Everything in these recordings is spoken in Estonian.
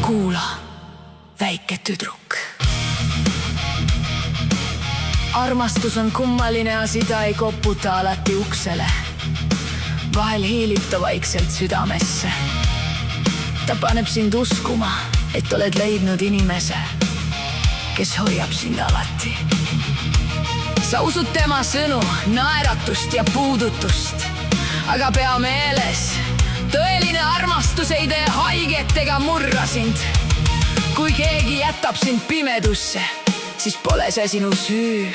Kuula, väike tüdruk. Armastus on kummaline asi, ta ei koputa alati uksele. Vahel hiilib ta vaikselt südamesse. Ta paneb sind uskuma, et oled leidnud inimese, kes hoiab sind alati. Sa usud tema sõnu, naeratust ja puudutust, aga pea meeles, tõeline armastus ei tee haiget ega murra sind. Kui keegi jätab sind pimedusse, siis pole see sinu süü,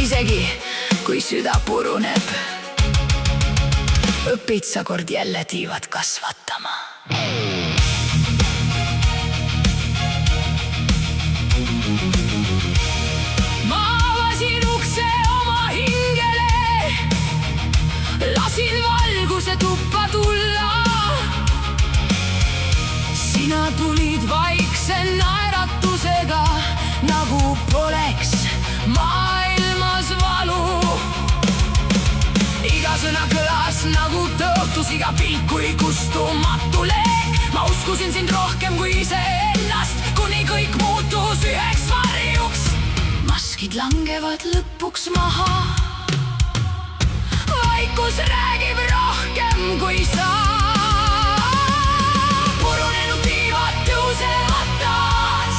isegi kui süda puruneb. Õpid sa kord jälle tiivad kasvatama. Ma avasin ukse oma hingele, lasin valguse tuppa tulla. Sina tulid vaikse naeratusega, nagu poleks maailmas valu. Iga sõna kõlas nagu tõotus, iga pilk kui kustumatu leek. Ma uskusin sind rohkem kui iseennast, kuni kõik muutus üheks varjuks. Maskid langevad lõpuks maha, vaikus räägib rohkem kui sa. Purunenud tiivad tõusevad taas,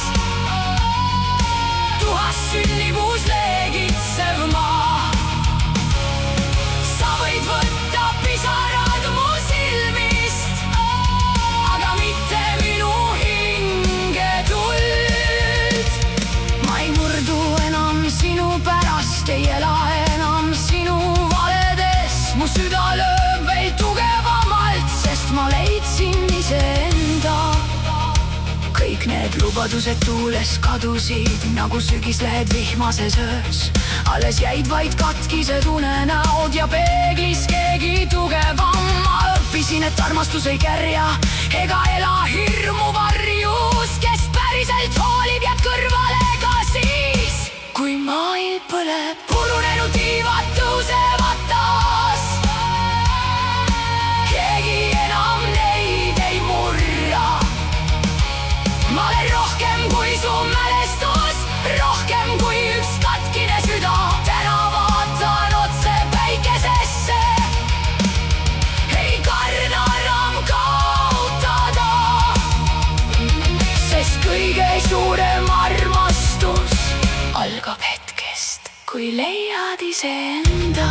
tuhas sünnib uus leegitsev maa. Sa võid võtta pisarad mu silmist, aga mitte minu hingetuld. Ma ei murdu enam sinu pärast, ei ela enam sinu valedes. Mu süda lööb veel tugevamalt, sest ma leidsin iseenda. Kõik need lubadused tuules kadusid, nagu sügislehed vihmases öös. Alles jäid vaid katkised unenäod ja peeglis keegi tugevam. Ma õppisin, et armastus ei kärja ega ela hirmu varjus. Kes päriselt hoolib, jääb kõrvale ka siis, kui maailm põleb. Purunenud tiivad tõusevad taas, keegi enam neid ei murra. Ma olen rohkem kui su mälestus, rohkem kui üks katkine süda. Täna vaatan otse päikesesse, ei karna enam kaotada. Sest kõige suurem armastus algab hetkest, kui leiad iseenda.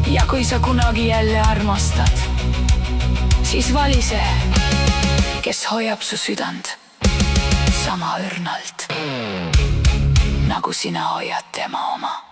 Ja kui sa kunagi jälle armastad, siis vali see, kes hoiab su südant sama õrnalt, nagu sina hoiad tema oma.